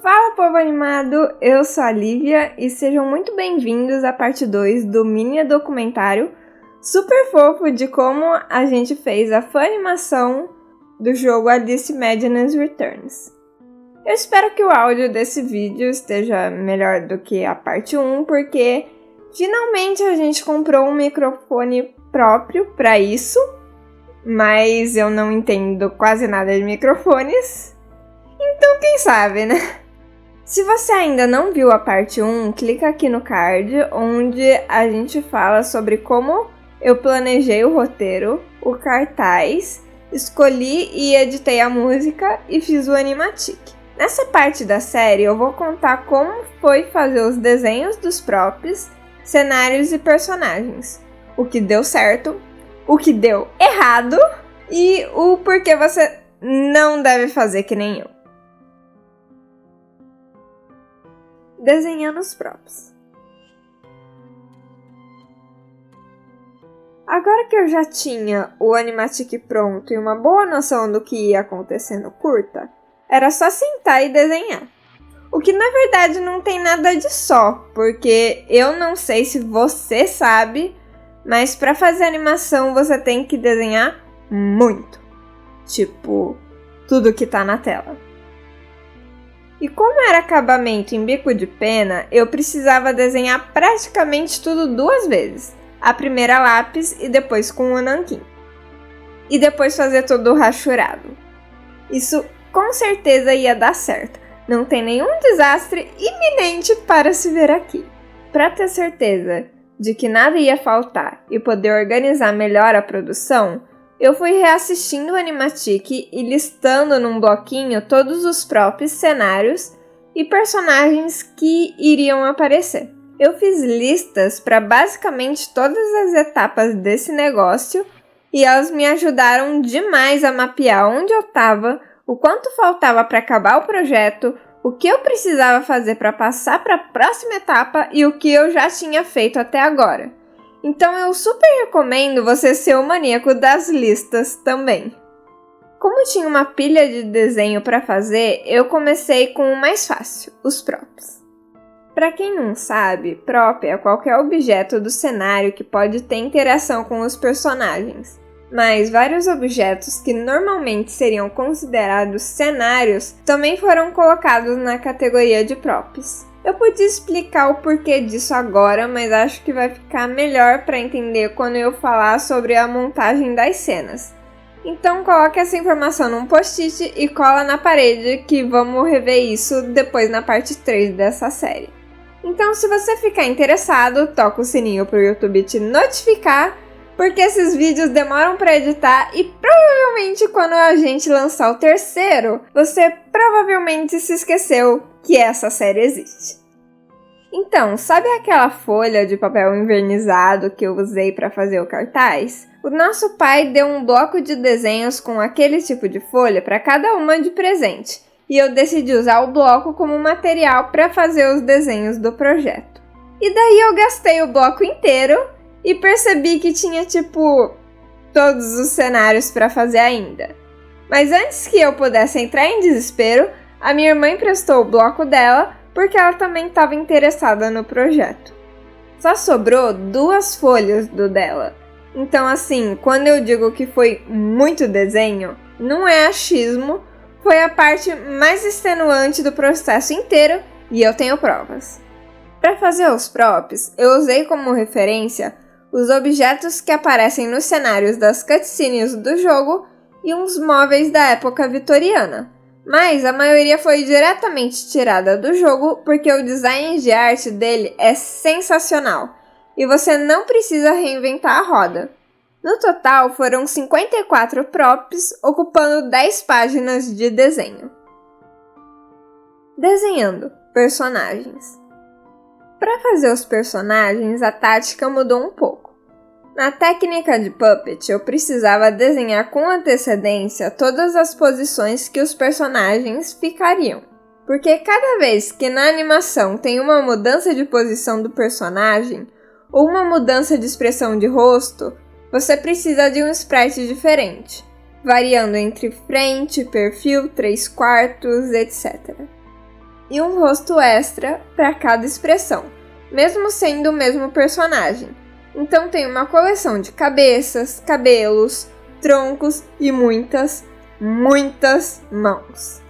Fala, povo animado! Eu sou a Lívia e sejam muito bem-vindos à parte 2 do mini documentário super fofo de como a gente fez a fã animação do jogo Alice Madness Returns. Eu espero que o áudio desse vídeo esteja melhor do que a parte 1, porque finalmente a gente comprou um microfone próprio para isso, mas eu não entendo quase nada de microfones, então quem sabe, né? Se você ainda não viu a parte 1, clica aqui no card, onde a gente fala sobre como eu planejei o roteiro, o cartaz, escolhi e editei a música e fiz o animatic. Nessa parte da série eu vou contar como foi fazer os desenhos dos props, cenários e personagens, o que deu certo, o que deu errado e o porquê você não deve fazer que nem eu. Desenhando os props. Agora que eu já tinha o animatic pronto e uma boa noção do que ia acontecer no curta, era só sentar e desenhar. O que na verdade não tem nada de só, porque eu não sei se você sabe, mas para fazer animação você tem que desenhar muito. Tipo, tudo que tá na tela. E como era acabamento em bico de pena, eu precisava desenhar praticamente tudo 2 vezes. A primeira a lápis e depois com o nanquim. E depois fazer tudo rachurado. Isso com certeza ia dar certo. Não tem nenhum desastre iminente para se ver aqui. Para ter certeza de que nada ia faltar e poder organizar melhor a produção, eu fui reassistindo o animatic e listando num bloquinho todos os props, cenários e personagens que iriam aparecer. Eu fiz listas para basicamente todas as etapas desse negócio e elas me ajudaram demais a mapear onde eu estava, o quanto faltava para acabar o projeto, o que eu precisava fazer para passar para a próxima etapa e o que eu já tinha feito até agora. Então eu super recomendo você ser o maníaco das listas também. Como tinha uma pilha de desenho para fazer, eu comecei com o mais fácil, os props. Para quem não sabe, prop é qualquer objeto do cenário que pode ter interação com os personagens, mas vários objetos que normalmente seriam considerados cenários também foram colocados na categoria de props. Eu podia explicar o porquê disso agora, mas acho que vai ficar melhor para entender quando eu falar sobre a montagem das cenas. Então coloque essa informação num post-it e cola na parede que vamos rever isso depois na parte 3 dessa série. Então se você ficar interessado, toca o sininho para o YouTube te notificar, porque esses vídeos demoram para editar e provavelmente quando a gente lançar o terceiro, você provavelmente se esqueceu que essa série existe. Então, sabe aquela folha de papel envernizado que eu usei para fazer o cartaz? O nosso pai deu um bloco de desenhos com aquele tipo de folha para cada uma de presente, e eu decidi usar o bloco como material para fazer os desenhos do projeto. E daí eu gastei o bloco inteiro e percebi que tinha todos os cenários para fazer ainda. Mas antes que eu pudesse entrar em desespero, a minha irmã emprestou o bloco dela porque ela também estava interessada no projeto. Só sobrou 2 folhas do dela. Então assim, quando eu digo que foi muito desenho, não é achismo, foi a parte mais extenuante do processo inteiro e eu tenho provas. Para fazer os props, eu usei como referência os objetos que aparecem nos cenários das cutscenes do jogo e uns móveis da época vitoriana. Mas a maioria foi diretamente tirada do jogo porque o design de arte dele é sensacional e você não precisa reinventar a roda. No total foram 54 props ocupando 10 páginas de desenho. Desenhando personagens. Para fazer os personagens, a tática mudou um pouco. Na técnica de Puppet, eu precisava desenhar com antecedência todas as posições que os personagens ficariam. Porque cada vez que na animação tem uma mudança de posição do personagem, ou uma mudança de expressão de rosto, você precisa de um sprite diferente, variando entre frente, perfil, 3/4, etc. e um rosto extra para cada expressão, mesmo sendo o mesmo personagem. Então tem uma coleção de cabeças, cabelos, troncos e muitas mãos.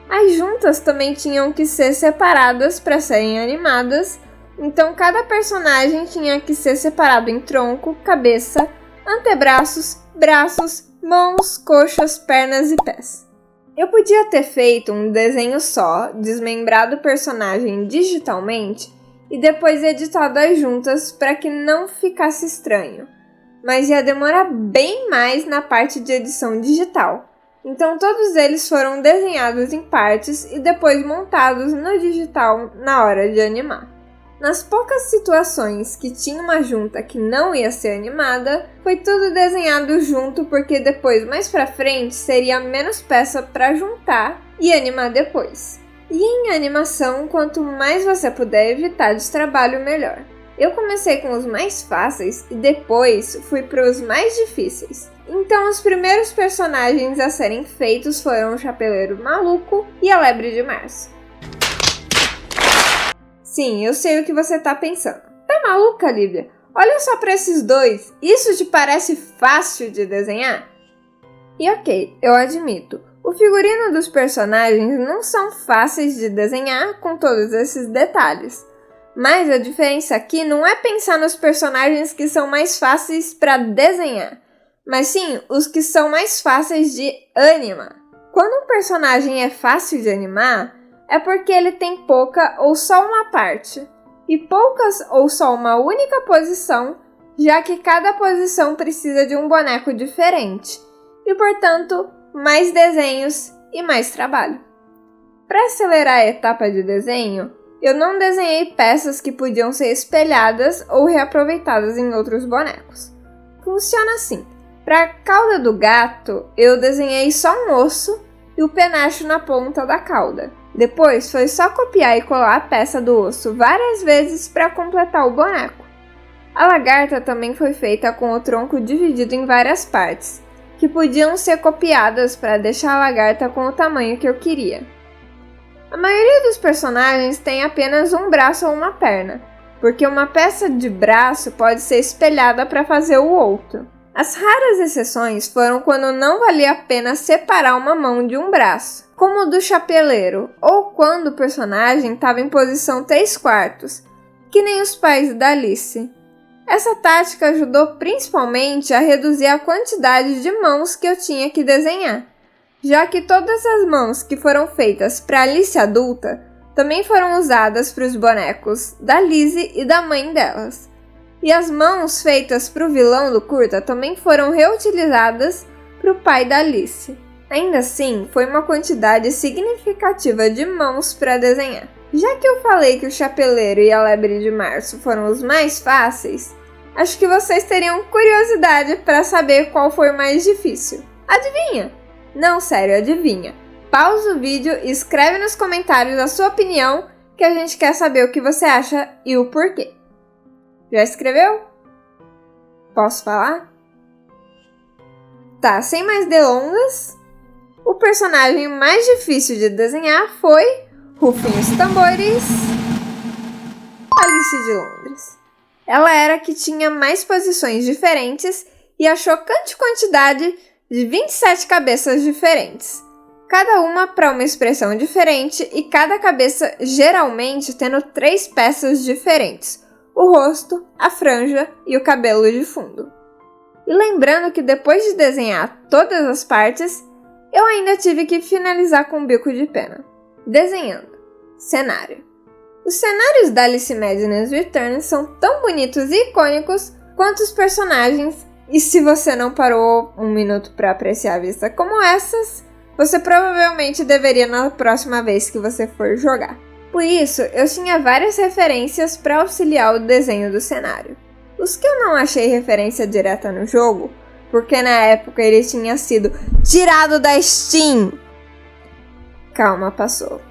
As juntas também tinham que ser separadas para serem animadas, então cada personagem tinha que ser separado em tronco, cabeça, antebraços, braços, mãos, coxas, pernas e pés. Eu podia ter feito um desenho só, desmembrado o personagem digitalmente e depois editado as juntas para que não ficasse estranho, mas ia demorar bem mais na parte de edição digital. Então todos eles foram desenhados em partes e depois montados no digital na hora de animar. Nas poucas situações que tinha uma junta que não ia ser animada, foi tudo desenhado junto porque depois, mais pra frente, seria menos peça pra juntar e animar depois. E em animação, quanto mais você puder evitar de trabalho, melhor. Eu comecei com os mais fáceis e depois fui para os mais difíceis. Então os primeiros personagens a serem feitos foram o Chapeleiro Maluco e a Lebre de Março. Sim, eu sei o que você tá pensando. Tá maluca, Lívia? Olha só para esses dois, isso te parece fácil de desenhar? E ok, eu admito, o figurino dos personagens não são fáceis de desenhar com todos esses detalhes. Mas a diferença aqui não é pensar nos personagens que são mais fáceis para desenhar, mas sim os que são mais fáceis de animar. Quando um personagem é fácil de animar, é porque ele tem pouca ou só uma parte, e poucas ou só uma única posição, já que cada posição precisa de um boneco diferente, e portanto, mais desenhos e mais trabalho. Para acelerar a etapa de desenho, eu não desenhei peças que podiam ser espelhadas ou reaproveitadas em outros bonecos. Funciona assim. Para a cauda do gato, eu desenhei só um osso e o penacho na ponta da cauda. Depois foi só copiar e colar a peça do osso várias vezes para completar o boneco. A lagarta também foi feita com o tronco dividido em várias partes, que podiam ser copiadas para deixar a lagarta com o tamanho que eu queria. A maioria dos personagens tem apenas um braço ou uma perna, porque uma peça de braço pode ser espelhada para fazer o outro. As raras exceções foram quando não valia a pena separar uma mão de um braço, como o do chapeleiro, ou quando o personagem estava em posição 3/4, que nem os pais da Alice. Essa tática ajudou principalmente a reduzir a quantidade de mãos que eu tinha que desenhar, já que todas as mãos que foram feitas para Alice adulta também foram usadas para os bonecos da Lizzie e da mãe delas. E as mãos feitas para o vilão do curta também foram reutilizadas para o pai da Alice. Ainda assim, foi uma quantidade significativa de mãos para desenhar. Já que eu falei que o Chapeleiro e a Lebre de Março foram os mais fáceis, acho que vocês teriam curiosidade para saber qual foi o mais difícil. Adivinha? Não, sério, adivinha. Pausa o vídeo e escreve nos comentários a sua opinião, que a gente quer saber o que você acha e o porquê. Já escreveu? Posso falar? Tá, sem mais delongas, o personagem mais difícil de desenhar foi, rufem os tambores, Alice de Londres. Ela era a que tinha mais posições diferentes e a chocante quantidade de 27 cabeças diferentes, cada uma para uma expressão diferente e cada cabeça geralmente tendo 3 peças diferentes, o rosto, a franja e o cabelo de fundo. E lembrando que depois de desenhar todas as partes, eu ainda tive que finalizar com um bico de pena. Desenhando. Cenário. Os cenários da Alice Madness Returns são tão bonitos e icônicos quanto os personagens, e se você não parou um minuto para apreciar a vista como essas, você provavelmente deveria na próxima vez que você for jogar. Por isso, eu tinha várias referências para auxiliar o desenho do cenário. Os que eu não achei referência direta no jogo, porque na época ele tinha sido tirado da Steam. Calma, passou.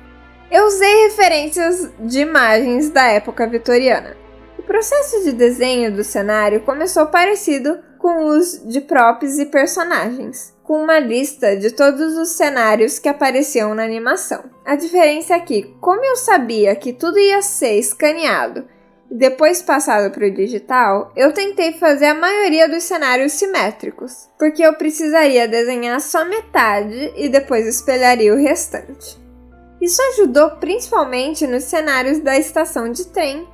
Eu usei referências de imagens da época vitoriana. O processo de desenho do cenário começou parecido com os de props e personagens. com uma lista de todos os cenários que apareciam na animação. A diferença é que, como eu sabia que tudo ia ser escaneado e depois passado para o digital, eu tentei fazer a maioria dos cenários simétricos, porque eu precisaria desenhar só metade e depois espelharia o restante. Isso ajudou principalmente nos cenários da estação de trem,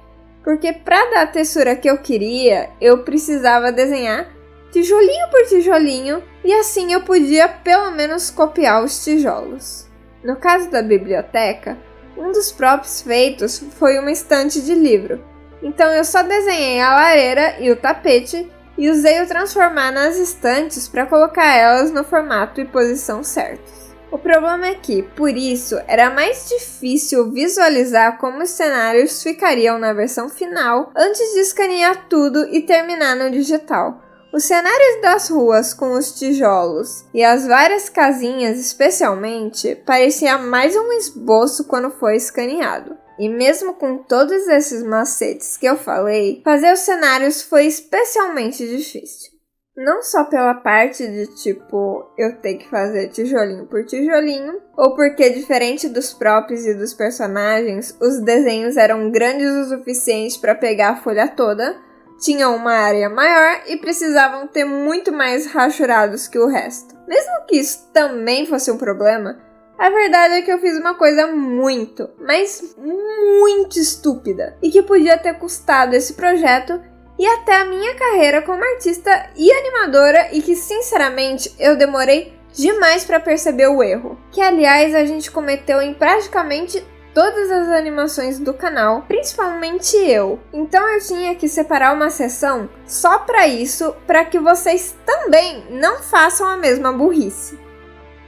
porque para dar a textura que eu queria, eu precisava desenhar tijolinho por tijolinho e assim eu podia pelo menos copiar os tijolos. No caso da biblioteca, um dos props feitos foi uma estante de livro, então eu só desenhei a lareira e o tapete e usei o transformar nas estantes para colocar elas no formato e posição certos. O problema é que, por isso, era mais difícil visualizar como os cenários ficariam na versão final antes de escanear tudo e terminar no digital. Os cenários das ruas com os tijolos e as várias casinhas especialmente parecia mais um esboço quando foi escaneado. E mesmo com todos esses macetes que eu falei, fazer os cenários foi especialmente difícil. Não só pela parte de tipo, eu ter que fazer tijolinho por tijolinho, ou porque diferente dos props e dos personagens, os desenhos eram grandes o suficiente para pegar a folha toda, tinham uma área maior e precisavam ter muito mais rachurados que o resto. Mesmo que isso também fosse um problema, a verdade é que eu fiz uma coisa muito, mas muito estúpida, e que podia ter custado esse projeto e até a minha carreira como artista e animadora, e que sinceramente eu demorei demais para perceber o erro, que aliás a gente cometeu em praticamente todas as animações do canal, principalmente eu. Então eu tinha que separar uma seção só para isso, para que vocês também não façam a mesma burrice.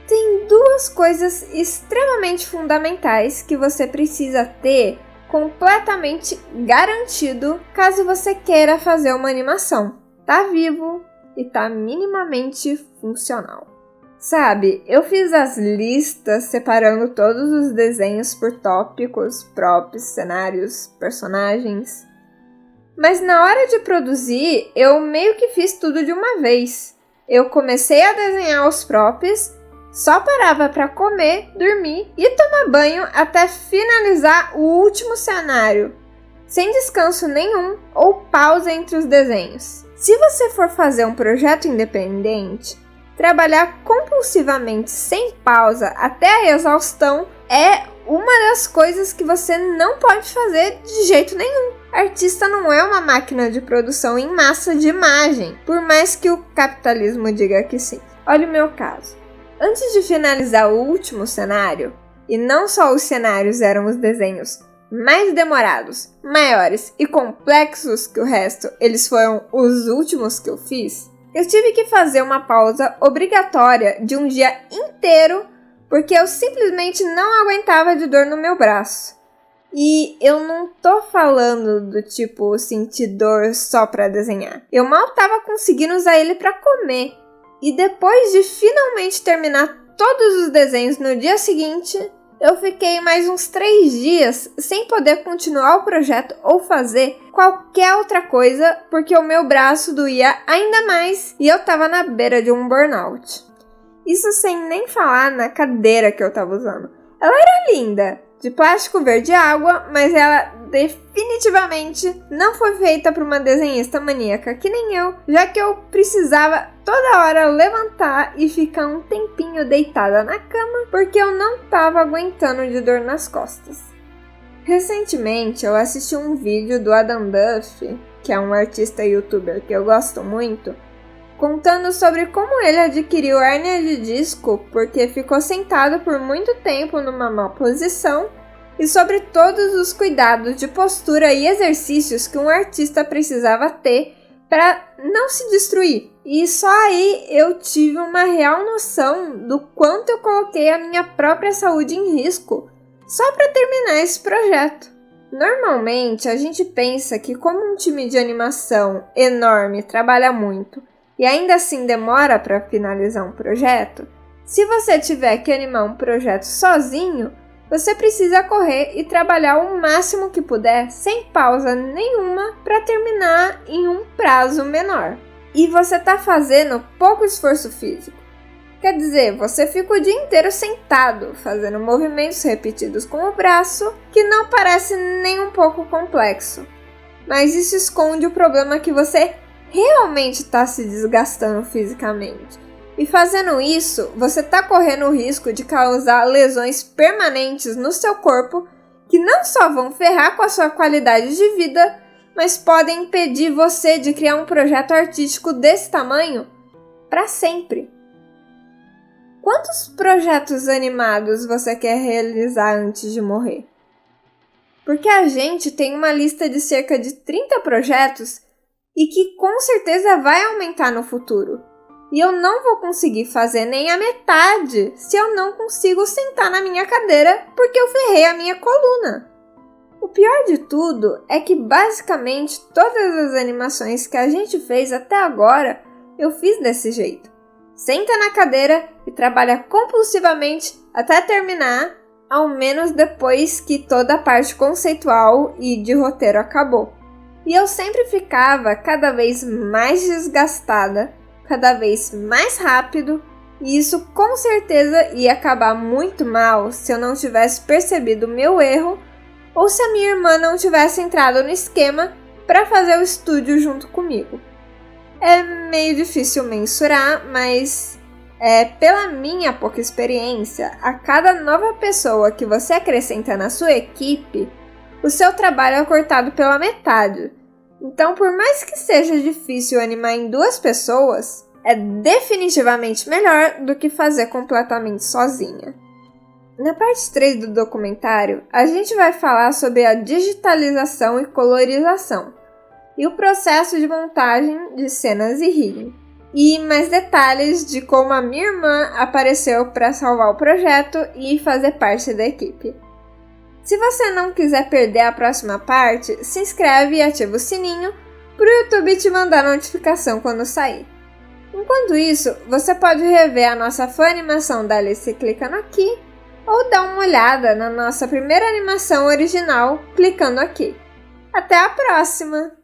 Tem duas coisas extremamente fundamentais que você precisa ter completamente garantido caso você queira fazer uma animação. Tá vivo e tá minimamente funcional. Sabe, eu fiz as listas separando todos os desenhos por tópicos, props, cenários, personagens. Mas na hora de produzir, eu meio que fiz tudo de uma vez. Eu comecei a desenhar os props, só parava para comer, dormir e tomar banho até finalizar o último cenário, sem descanso nenhum ou pausa entre os desenhos. Se você for fazer um projeto independente, trabalhar compulsivamente sem pausa até a exaustão é uma das coisas que você não pode fazer de jeito nenhum. Artista não é uma máquina de produção em massa de imagem, por mais que o capitalismo diga que sim. Olha o meu caso. Antes de finalizar o último cenário, e não só os cenários eram os desenhos mais demorados, maiores e complexos que o resto, eles foram os últimos que eu fiz, eu tive que fazer uma pausa obrigatória de um dia inteiro porque eu simplesmente não aguentava de dor no meu braço. E eu não tô falando do tipo sentir dor só pra desenhar. Eu mal tava conseguindo usar ele pra comer. E depois de finalmente terminar todos os desenhos no dia seguinte, eu fiquei mais uns 3 dias sem poder continuar o projeto ou fazer qualquer outra coisa porque o meu braço doía ainda mais e eu tava na beira de um burnout. Isso sem nem falar na cadeira que eu tava usando. Ela era linda, de plástico verde água, mas ela definitivamente não foi feita para uma desenhista maníaca que nem eu, já que eu precisava toda hora levantar e ficar um tempinho deitada na cama porque eu não tava aguentando de dor nas costas. Recentemente eu assisti um vídeo do Adam Duff, que é um artista e youtuber que eu gosto muito, contando sobre como ele adquiriu hérnia de disco porque ficou sentado por muito tempo numa má posição e sobre todos os cuidados de postura e exercícios que um artista precisava ter para não se destruir. E só aí eu tive uma real noção do quanto eu coloquei a minha própria saúde em risco só para terminar esse projeto. Normalmente a gente pensa que como um time de animação enorme trabalha muito e ainda assim demora para finalizar um projeto, se você tiver que animar um projeto sozinho, você precisa correr e trabalhar o máximo que puder, sem pausa nenhuma, para terminar em um prazo menor. E você está fazendo pouco esforço físico. Quer dizer, você fica o dia inteiro sentado, fazendo movimentos repetidos com o braço, que não parece nem um pouco complexo. Mas isso esconde o problema que você realmente está se desgastando fisicamente. E fazendo isso, você está correndo o risco de causar lesões permanentes no seu corpo que não só vão ferrar com a sua qualidade de vida, mas podem impedir você de criar um projeto artístico desse tamanho para sempre. Quantos projetos animados você quer realizar antes de morrer? Porque a gente tem uma lista de cerca de 30 projetos e que com certeza vai aumentar no futuro. E eu não vou conseguir fazer nem a metade se eu não consigo sentar na minha cadeira porque eu ferrei a minha coluna. O pior de tudo é que basicamente todas as animações que a gente fez até agora eu fiz desse jeito. Senta na cadeira e trabalha compulsivamente até terminar, ao menos depois que toda a parte conceitual e de roteiro acabou. E eu sempre ficava cada vez mais desgastada, cada vez mais rápido, e isso com certeza ia acabar muito mal se eu não tivesse percebido o meu erro ou se a minha irmã não tivesse entrado no esquema para fazer o estúdio junto comigo. É meio difícil mensurar, mas pela minha pouca experiência, a cada nova pessoa que você acrescenta na sua equipe, o seu trabalho é cortado pela metade. Então, por mais que seja difícil animar em 2 pessoas, é definitivamente melhor do que fazer completamente sozinha. Na parte 3 do documentário, a gente vai falar sobre a digitalização e colorização, e o processo de montagem de cenas e rigging, e mais detalhes de como a minha irmã apareceu para salvar o projeto e fazer parte da equipe. Se você não quiser perder a próxima parte, se inscreve e ativa o sininho para o YouTube te mandar notificação quando sair. Enquanto isso, você pode rever a nossa fã animação da Alice clicando aqui, ou dar uma olhada na nossa primeira animação original clicando aqui. Até a próxima!